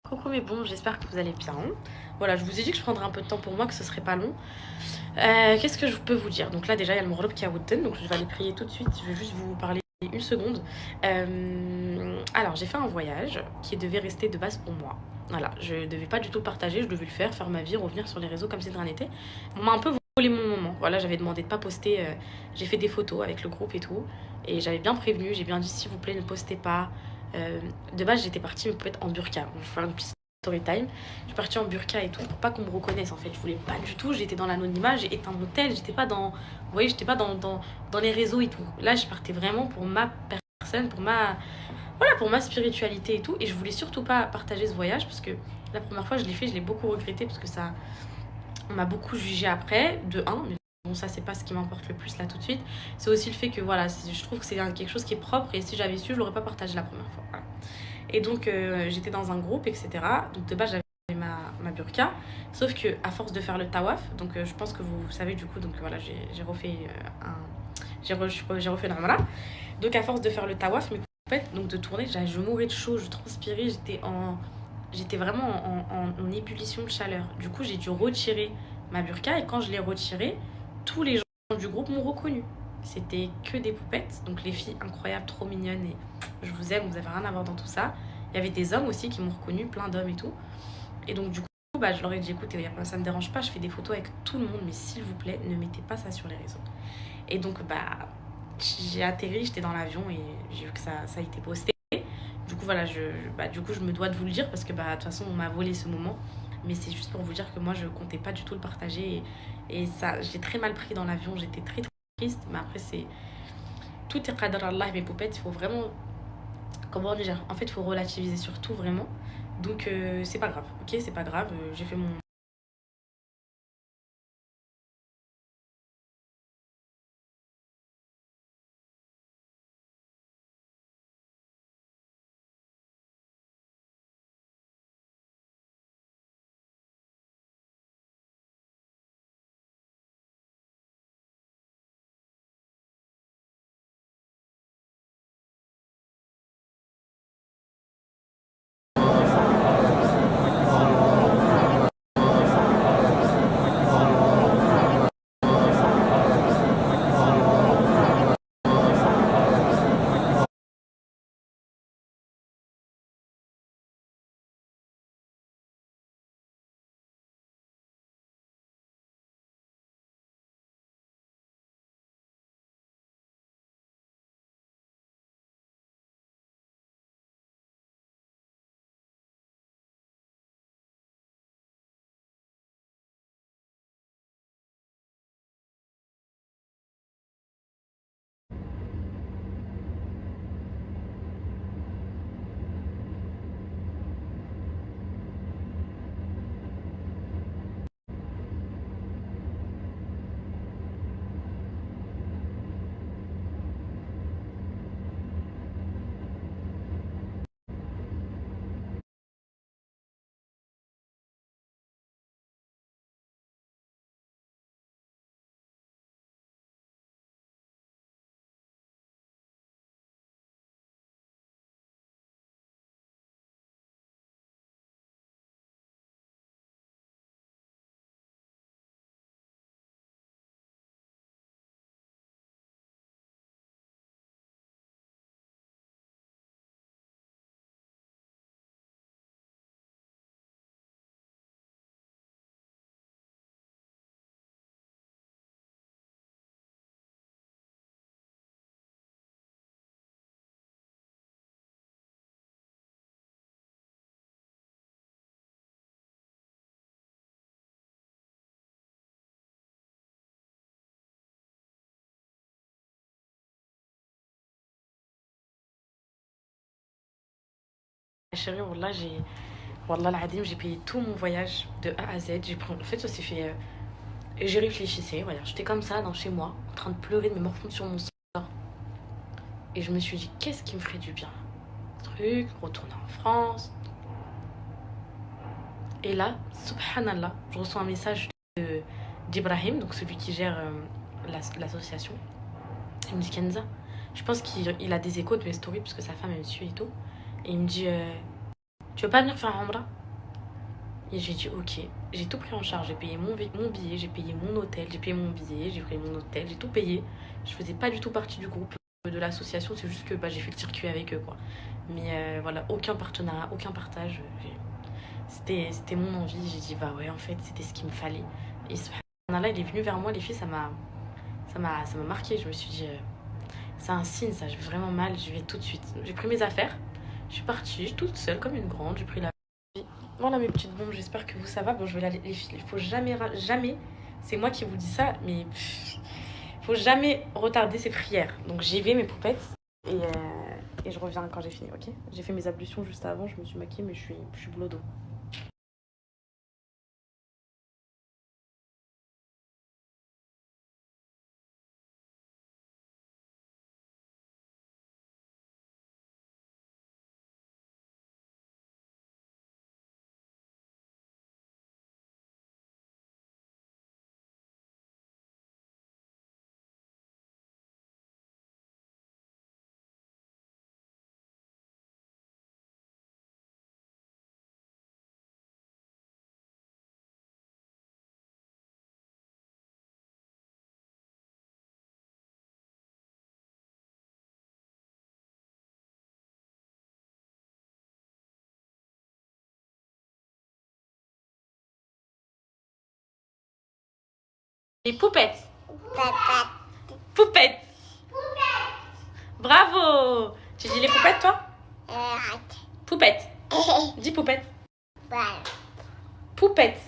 Coucou mes bons, j'espère que vous allez bien. Voilà, je vous ai dit que je prendrais un peu de temps pour moi, que ce serait pas long. Qu'est-ce que je peux vous dire? Donc là déjà il y a le Morlob qui a Wooden, donc je vais aller prier tout de suite. Je vais juste vous parler une seconde. Alors j'ai fait un voyage qui devait rester de base pour moi. Voilà, je devais pas du tout le partager, je devais le faire ma vie, revenir sur les réseaux comme si de rien n'était. On m'a un peu volé mon moment. Voilà, j'avais demandé de pas poster. J'ai fait des photos avec le groupe et tout. Et j'avais bien prévenu, j'ai bien dit s'il vous plaît ne postez pas. Euh, de base j'étais partie me peut-être en burqa. Je vais faire une petite story time. Je suis partie en burqa et tout pour pas qu'on me reconnaisse en fait. Je voulais pas du tout, j'étais dans l'anonymat, j'ai éteint mon tel, j'étais pas dans. Vous voyez, j'étais pas dans les réseaux et tout. Là je partais vraiment pour ma personne, pour ma. Voilà, pour ma spiritualité et tout. Et je voulais surtout pas partager ce voyage parce que la première fois je l'ai fait, je l'ai beaucoup regretté parce que ça. On m'a beaucoup jugé après, de un, mais bon, ça, c'est pas ce qui m'importe le plus là tout de suite. C'est aussi le fait que voilà, je trouve que c'est quelque chose qui est propre et si j'avais su, je l'aurais pas partagé la première fois. Voilà. Et donc, j'étais dans un groupe, etc. Donc, de base, j'avais ma burqa. Sauf que, à force de faire le tawaf, donc je pense que vous savez du coup, donc voilà, j'ai refait j'ai refait l'umrah. Donc, à force de faire le tawaf, mais en fait, donc de tourner, je mourais de chaud, je transpirais, j'étais vraiment en ébullition de chaleur. Du coup, j'ai dû retirer ma burqa et quand je l'ai retirée, tous les gens du groupe m'ont reconnue. C'était que des poupettes, donc les filles incroyables, trop mignonnes et je vous aime, vous avez rien à voir dans tout ça. Il y avait des hommes aussi qui m'ont reconnue, plein d'hommes et tout. Et donc du coup, bah, je leur ai dit écoutez, ça me dérange pas, je fais des photos avec tout le monde, mais s'il vous plaît, ne mettez pas ça sur les réseaux. Et donc bah j'ai atterri, j'étais dans l'avion et j'ai vu que ça a été posté. Du coup voilà, du coup je me dois de vous le dire parce que bah de toute façon on m'a volé ce moment. Mais c'est juste pour vous dire que moi je comptais pas du tout le partager et ça j'ai très mal pris dans l'avion, j'étais très très triste. Mais après c'est tout est qadar Allah et mes poupettes, il faut vraiment comment dire, en fait il faut relativiser sur tout vraiment. Donc c'est pas grave, ok, c'est pas grave, j'ai fait mon chérie, Wallah l'Adim, j'ai payé tout mon voyage de A à Z. En fait, ça s'est fait. J'ai réfléchissais, voilà. J'étais comme ça, dans chez moi, en train de pleurer, de me morfondre sur mon sort. Et je me suis dit, qu'est-ce qui me ferait du bien? Truc, retourner en France. Et là, subhanallah, je reçois un message d'Ibrahim, donc celui qui gère l'association. Il me dit, Kenza, je pense qu'il a des échos de mes stories, parce que sa femme, elle me suit et tout. Et il me dit, Tu veux pas venir faire un Umrah? Et j'ai dit ok, j'ai tout pris en charge, j'ai payé mon billet, j'ai payé mon hôtel, j'ai payé mon billet, j'ai payé mon hôtel, j'ai tout payé. Je faisais pas du tout partie du groupe de l'association, c'est juste que j'ai fait le circuit avec eux quoi. Mais voilà, aucun partenariat, aucun partage. C'était mon envie, j'ai dit bah ouais en fait c'était ce qu'il me fallait. Et subhanallah, il est venu vers moi, les filles, ça m'a marqué. Je me suis dit c'est un signe ça, je vais vraiment mal, je vais tout de suite. J'ai pris mes affaires, je suis partie, je suis toute seule comme une grande, j'ai pris la... Voilà mes petites bombes, j'espère que vous ça va. Bon, je vais les filles, il faut jamais, jamais, c'est moi qui vous dis ça, mais faut jamais retarder ses prières. Donc j'y vais mes poupettes et je reviens quand j'ai fini, ok? J'ai fait mes ablutions juste avant, je me suis maquillée, mais je suis boulot dos. Les poupettes. Poupettes. Bravo. Tu dis les poupettes toi? Poupette. Dis poupette. Poupette.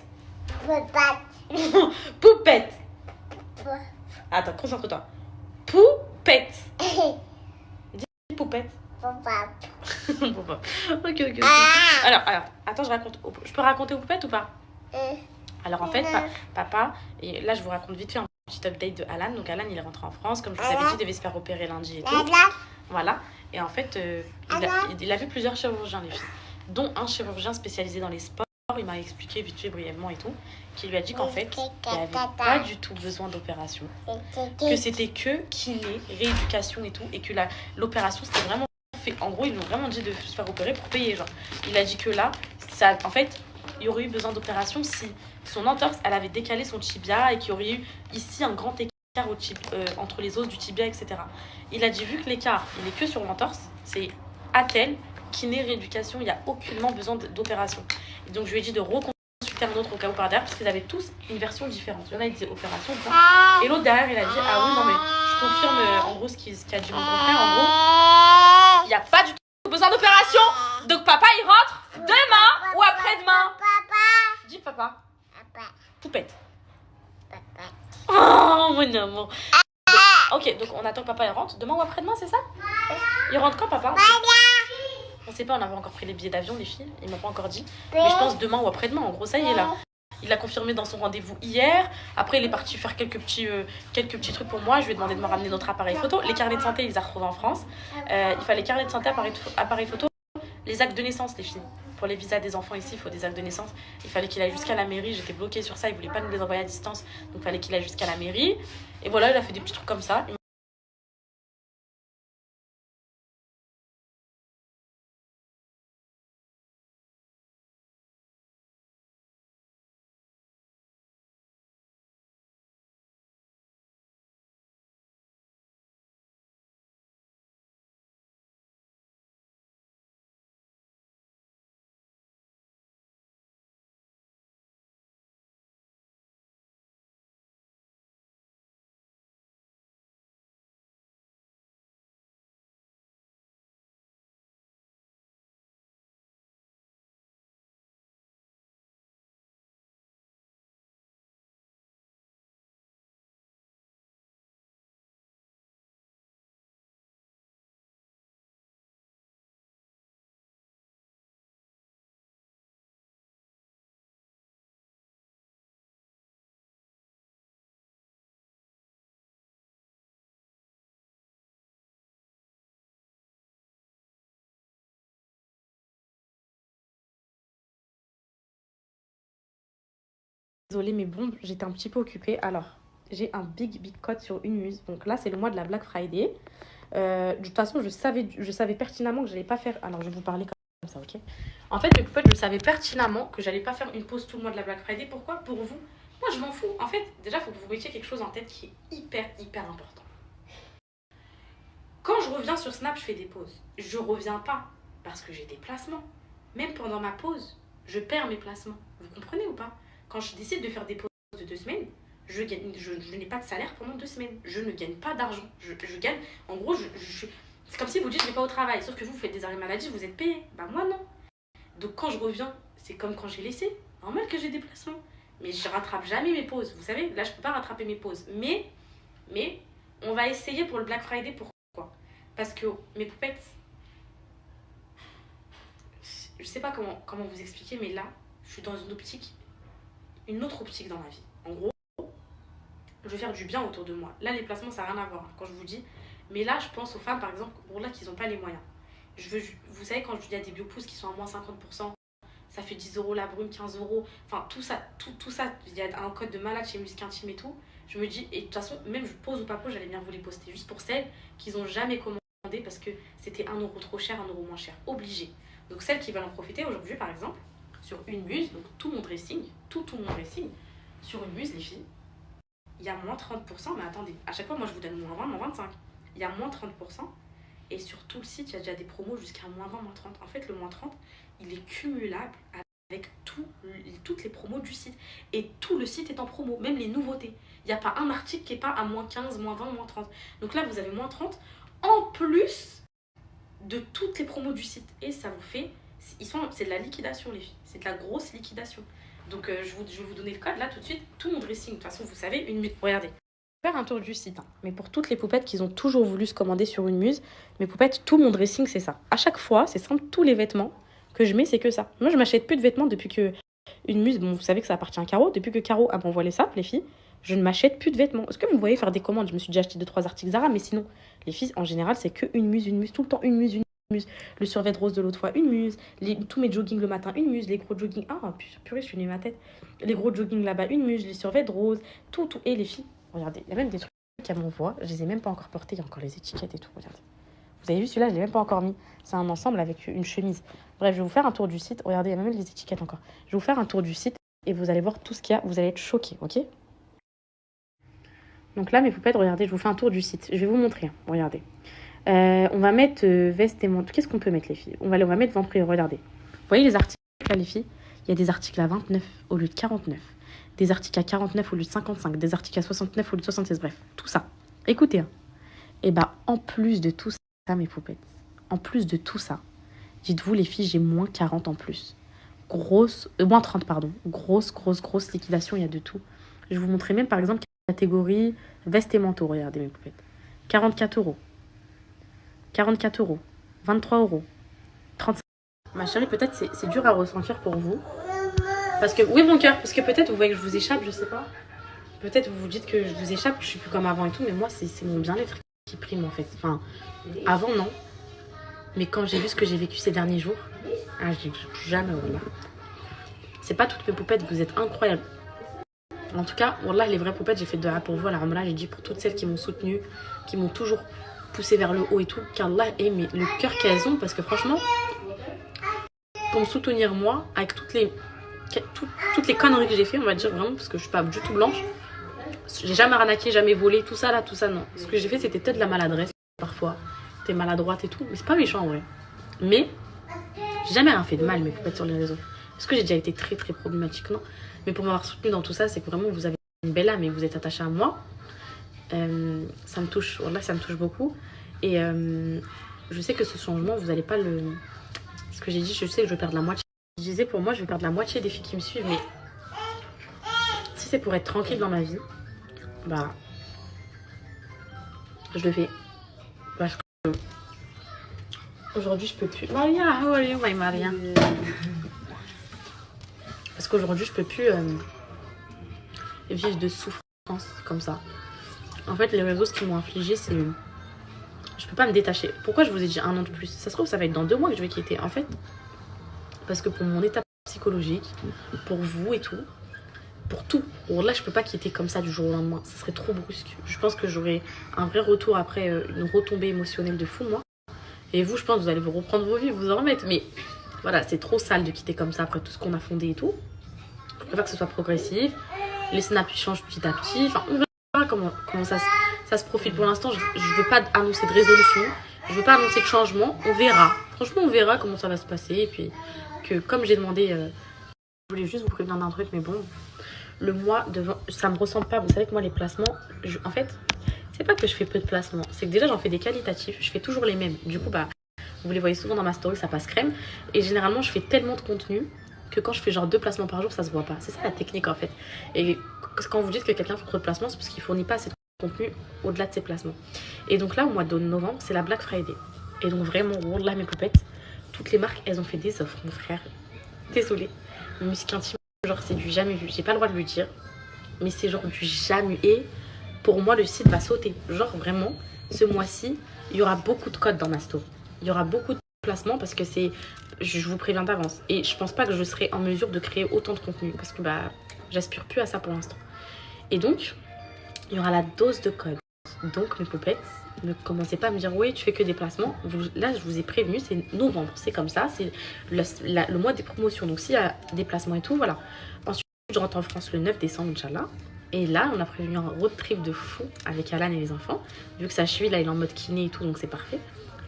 Poupette. Attends, concentre-toi. Poupette. Dis poupette. Ok. Alors, attends, je raconte. Je peux raconter aux poupettes ou pas? Alors en fait, papa, et là je vous raconte vite fait un petit update de Alan. Donc Alan il est rentré en France, comme je vous avais dit, il devait se faire opérer lundi et tout. Voilà. Et en fait, il a vu plusieurs chirurgiens, les filles, dont un chirurgien spécialisé dans les sports. Il m'a expliqué vite fait brièvement et tout, qui lui a dit qu'en fait, il n'y avait pas du tout besoin d'opération, que c'était que kiné, rééducation et tout, et que l'opération c'était vraiment fait. En gros, ils lui ont vraiment dit de se faire opérer pour payer. Genre, il a dit que là, ça, en fait, il y aurait eu besoin d'opération si son entorse, elle avait décalé son tibia et qu'il y aurait eu ici un grand écart entre les os du tibia, etc. Il a dit vu que l'écart, il est que sur l'entorse, c'est attel, kiné, rééducation, il n'y a aucunement besoin d'opération. Et donc je lui ai dit de reconsulter un autre au cas où par derrière, parce qu'ils avaient tous une version différente. Il y en a, ils disaient opération, et l'autre derrière, il a dit ah oui, non mais je confirme en gros ce qu'a dit mon grand-frère. En gros, il n'y a pas du tout besoin d'opération. Donc papa, il rentre demain ou après-demain. Dis papa. Poupette. Oh mon amour. Ok, donc on attend que papa il rentre demain ou après-demain, c'est ça? Il rentre quand papa? On sait pas, on avait encore pris les billets d'avion, les filles. Il m'a pas encore dit. Mais je pense demain ou après-demain. En gros, ça y est là. Il a confirmé dans son rendez-vous hier. Après, il est parti faire quelques petits trucs pour moi. Je lui ai demandé de me ramener notre appareil photo. Les carnets de santé, il les a retrouvés en France. Il fallait carnet de santé, appareil photo. Les actes de naissance, les filles. Pour les visas des enfants ici, il faut des actes de naissance. Il fallait qu'il aille jusqu'à la mairie. J'étais bloquée sur ça. Il voulait pas nous les envoyer à distance. Donc, il fallait qu'il aille jusqu'à la mairie. Et voilà, il a fait des petits trucs comme ça. Désolée, mais bon, j'étais un petit peu occupée. Alors, j'ai un big code sur une muse. Donc là, c'est le mois de la Black Friday. De toute façon, je savais pertinemment que je n'allais pas faire... Alors, je vais vous parler comme ça, ok? En fait, mes poupettes, je savais pertinemment que j'allais pas faire une pause tout le mois de la Black Friday. Pourquoi? Pour vous. Moi, je m'en fous. En fait, déjà, il faut que vous mettiez quelque chose en tête qui est hyper important. Quand je reviens sur Snap, je fais des pauses. Je reviens pas parce que j'ai des placements. Même pendant ma pause, je perds mes placements. Vous comprenez ou pas? Quand je décide de faire des pauses de 2 semaines, je n'ai pas de salaire pendant 2 semaines. Je ne gagne pas d'argent. Je gagne, en gros, c'est comme si vous dites je vais pas au travail. Sauf que vous faites des arrêts maladie, vous êtes payé. Bah moi non. Donc quand je reviens, c'est comme quand j'ai laissé. Normal que j'ai des placements. Mais je rattrape jamais mes pauses. Vous savez, là je peux pas rattraper mes pauses. Mais on va essayer pour le Black Friday. Pourquoi? Parce que mes poupettes, je sais pas comment vous expliquer, mais là, je suis dans une autre optique dans ma vie. En gros, je vais faire du bien autour de moi. Là, les placements, ça n'a rien à voir, quand je vous dis. Mais là, je pense aux femmes, par exemple, pour là, qui n'ont pas les moyens. Vous savez, quand il y a des biopousses qui sont à moins 50%, ça fait 10 € la brume, 15 €. Enfin, tout ça, il y a un code de malade chez Musc Intime et tout. Je me dis, et de toute façon, même je pose ou pas pose, j'allais bien vous les poster. Juste pour celles qui n'ont jamais commandé parce que c'était 1 € trop cher, 1 € moins cher. Obligé. Donc, celles qui veulent en profiter aujourd'hui, par exemple, sur une muse, donc tout mon dressing, tout mon dressing, sur une muse, les filles, il y a moins 30%, mais attendez, à chaque fois, moi je vous donne moins 20, moins 25. Il y a moins 30%, et sur tout le site, il y a déjà des promos jusqu'à moins 20, moins 30. En fait, le moins 30, il est cumulable avec toutes les promos du site. Et tout le site est en promo, même les nouveautés. Il n'y a pas un article qui n'est pas à moins 15, moins 20, moins 30. Donc là, vous avez moins 30, en plus de toutes les promos du site. Et ça vous fait... C'est de la liquidation, les filles. C'est de la grosse liquidation. Donc, je vais vous donner le code là tout de suite. Tout mon dressing, de toute façon, vous savez, une muse. Regardez. Je vais faire un tour du site. Hein. Mais pour toutes les poupettes qui ont toujours voulu se commander sur une muse, mes poupettes, tout mon dressing, c'est ça. À chaque fois, c'est simple, tous les vêtements que je mets, c'est que ça. Moi, je m'achète plus de vêtements depuis que une muse, bon, vous savez que ça appartient à Caro. Depuis que Caro a m'envoyé les sapes, les filles, je ne m'achète plus de vêtements. Est-ce que vous me voyez faire des commandes? Je me suis déjà acheté 2-3 articles Zara, mais sinon, les filles, en général, c'est que une muse, tout le temps une muse. Le survêt rose de l'autre fois, une muse. Tous mes joggings le matin, une muse. Les gros joggings, ah purée, je suis née ma tête. Les gros joggings là-bas, une muse. Les survêts rose, tout. Et les filles, regardez, il y a même des trucs qu'elles m'envoient. Je les ai même pas encore portés, il y a encore les étiquettes et tout, regardez. Vous avez vu celui-là, je l'ai même pas encore mis. C'est un ensemble avec une chemise. Bref, je vais vous faire un tour du site. Regardez, il y a même les étiquettes encore. Je vais vous faire un tour du site et vous allez voir tout ce qu'il y a. Vous allez être choqués, ok? Donc là, mes poupettes, regardez, je vous fais un tour du site. Je vais vous montrer, hein. Regardez. On va mettre veste et manteau. Qu'est-ce qu'on peut mettre, les filles? On va mettre vent privé. Regardez. Vous voyez les articles là, les filles? Il y a des articles à 29 au lieu de 49. Des articles à 49 au lieu de 55. Des articles à 69 au lieu de 76. Bref, tout ça. Écoutez. Hein. Et bah, en plus de tout ça, mes poupettes, en plus de tout ça, dites-vous, les filles, j'ai moins 40 en plus. Moins 30, pardon. Grosse liquidation. Il y a de tout. Je vais vous montrer même, par exemple, catégorie veste et manteau. Regardez, mes poupettes. 44 €. 44 €, 23 €, 35 €. Ma chérie, peut-être c'est dur à ressentir pour vous. Parce que, oui mon cœur, parce que peut-être vous voyez que je vous échappe, je sais pas. Peut-être vous vous dites que je vous échappe, que je suis plus comme avant et tout, mais moi c'est mon bien-être qui prime en fait. Enfin, avant non. Mais quand j'ai vu ce que j'ai vécu ces derniers jours, je dis jamais, voilà. C'est pas toutes mes poupettes, vous êtes incroyables. En tout cas, voilà, les vraies poupettes, j'ai fait de la pour vous à la Ramla, j'ai dit pour toutes celles qui m'ont soutenue, qui m'ont toujours poussé vers le haut et tout, qu'Allah ait le cœur qu'elles ont, parce que franchement, pour me soutenir moi, avec toutes les conneries que j'ai fait, on va dire vraiment, parce que je suis pas du tout blanche, j'ai jamais arnaqué, jamais volé, tout ça là, tout ça non. Ce que j'ai fait, c'était peut-être de la maladresse, parfois, t'es maladroite et tout, mais c'est pas méchant en vrai. Mais, j'ai jamais rien fait de mal, mes poupettes sur les réseaux. Parce que j'ai déjà été très problématique, non. Mais pour m'avoir soutenue dans tout ça, c'est que vraiment vous avez une belle âme et vous êtes attaché à moi. Ça me touche, voilà, ça me touche beaucoup. Et je sais que ce changement, vous n'allez pas le... Ce que j'ai dit, je sais que je vais perdre la moitié. Je disais pour moi, je vais perdre la moitié des filles qui me suivent, mais si c'est pour être tranquille dans ma vie, bah, je le fais. Parce que aujourd'hui, je peux plus... Maria, how are you, my Maria? Parce qu'aujourd'hui, je peux plus vivre de souffrance comme ça. En fait, les réseaux, ce qu'ils m'ont infligé, c'est... Je peux pas me détacher. Pourquoi je vous ai dit 1 an de plus? Ça se trouve, ça va être dans 2 mois que je vais quitter. En fait, parce que pour mon état psychologique, pour vous et tout, pour tout. Bon, là, je peux pas quitter comme ça du jour au lendemain. Ça serait trop brusque. Je pense que j'aurai un vrai retour après une retombée émotionnelle de fou, moi. Et vous, je pense que vous allez vous reprendre vos vies, vous en remettre. Mais Voilà, c'est trop sale de quitter comme ça après tout ce qu'on a fondé et tout. Je préfère que ce soit progressif. Les snaps changent petit à petit. Enfin, on verra comment ça se profile. Pour l'instant, je ne veux pas annoncer de résolution. Je ne veux pas annoncer de changement. On verra. Franchement, on verra comment ça va se passer. Et puis, que comme j'ai demandé, je voulais juste vous prévenir d'un truc, mais bon, le mois devant, ça me ressemble pas. Vous savez que moi, les placements, en fait, c'est pas que je fais peu de placements. C'est que déjà, j'en fais des qualitatifs. Je fais toujours les mêmes. Du coup, bah, vous les voyez souvent dans ma story, ça passe crème. Et généralement, je fais tellement de contenu que quand je fais genre 2 placements par jour, ça se voit pas. C'est ça la technique en fait. Et quand vous dites que quelqu'un fait trop de placements, c'est parce qu'il fournit pas assez de contenu au-delà de ses placements. Et donc là, au mois de novembre, c'est la Black Friday. Et donc vraiment, wallah mes poupettes, toutes les marques, elles ont fait des offres, mon frère. Désolée. Musique intime, genre c'est du jamais vu. J'ai pas le droit de le dire, mais c'est genre du jamais. Et pour moi, le site va sauter. Genre vraiment, ce mois-ci, il y aura beaucoup de codes dans ma store. Il y aura beaucoup de placements parce que c'est... Je vous préviens d'avance. Et je pense pas que je serai en mesure de créer autant de contenu. Parce que bah, j'aspire plus à ça pour l'instant. Et donc, il y aura la dose de code. Donc, mes poupettes, ne commencez pas à me dire, oui, tu fais que des placements. Là, je vous ai prévenu, c'est novembre. C'est comme ça, c'est le mois des promotions. Donc, s'il y a des placements et tout, voilà. Ensuite, je rentre en France le 9 décembre, Inch'Allah. Et là, on a prévu un road trip de fou avec Alan et les enfants. Vu que sa cheville, là, il est en mode kiné et tout, donc c'est parfait.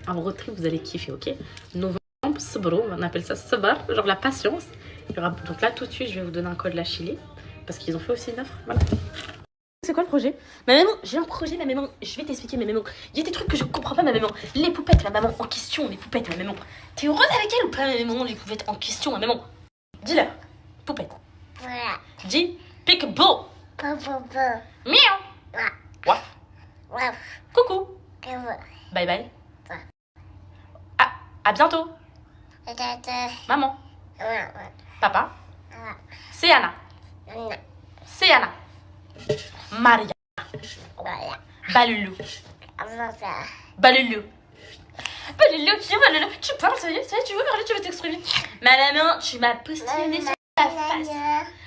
Un road trip, vous allez kiffer, ok? Novembre, sabro, on appelle ça sabar, genre la patience. Il y aura... Donc là, tout de suite, je vais vous donner un code la Chili. Parce qu'ils ont fait aussi une offre, voilà. C'est quoi le projet? Ma maman, j'ai un projet, ma maman. Je vais t'expliquer, ma maman. Il y a des trucs que je comprends pas, ma maman. Les poupettes, ma maman, en question, les poupettes, ma maman. T'es heureuse avec elle ou pas, ma maman, les poupettes en question, ma maman? Dis-leur, poupette. Voilà. Dis, peekaboo. Miaou. Waf. Coucou. Bye bye. Ah, à bientôt. Maman. Papa. C'est Anna. C'est Anna. Maria. Balulu. Balulu. Balulu, tu parles, ça y est, tu veux parler, tu veux t'exprimer. Ma maman, tu m'as postillonné sur la face.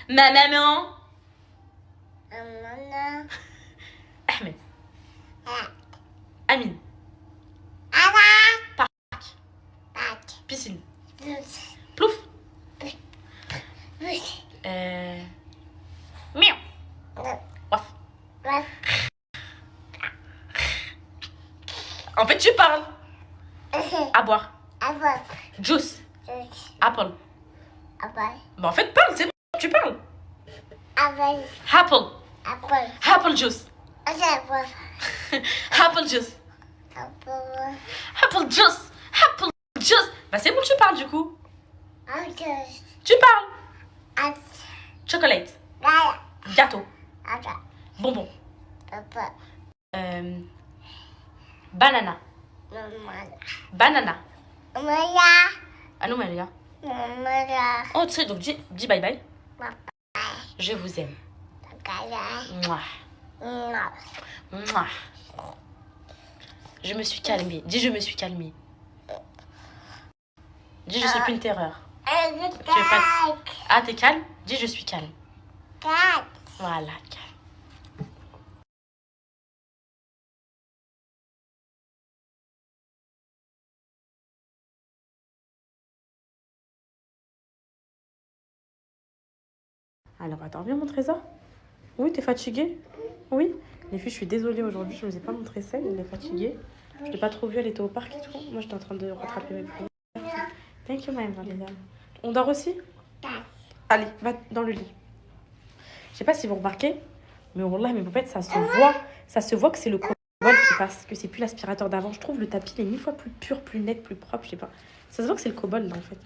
Ma maman. Ahmed. Amine. Parc. Piscine. Plouf. Miaou. Waf. En fait, tu parles. À boire. Juice. Apple. Bah, en fait, parle, c'est bon, tu parles. Apple. Apple juice. Apple juice. Apple juice. Apple juice. Bah, c'est bon, tu parles du coup. Tu parles. Chocolate. Gâteau. Bonbon. Banana. Banana. Anomalia. Oh, tu sais, donc dis bye bye. Je vous aime. Mouah. Mouah. Je me suis calmée. Dis, je me suis calmée. Dis, je suis plus une terreur. Tu es pas... Ah, t'es calme? Dis, je suis calme. Voilà, calme. Alors, attends, viens mon trésor. Oui, t'es fatiguée? Oui. Les filles, je suis désolée aujourd'hui, je ne vous ai pas montré celle, elle est fatiguée. Je l'ai pas trop vue, elle était au parc et tout. Moi, j'étais en train de rattraper mes points. Thank you, madame. On dort aussi? Allez, va dans le lit. Je sais pas si vous remarquez, mais wallah, mes poupettes, ça se voit que c'est le cobalt qui passe, que c'est plus l'aspirateur d'avant. Je trouve le tapis il est 1000 fois plus pur, plus net, plus propre, je sais pas. Ça se voit que c'est le cobalt là en fait.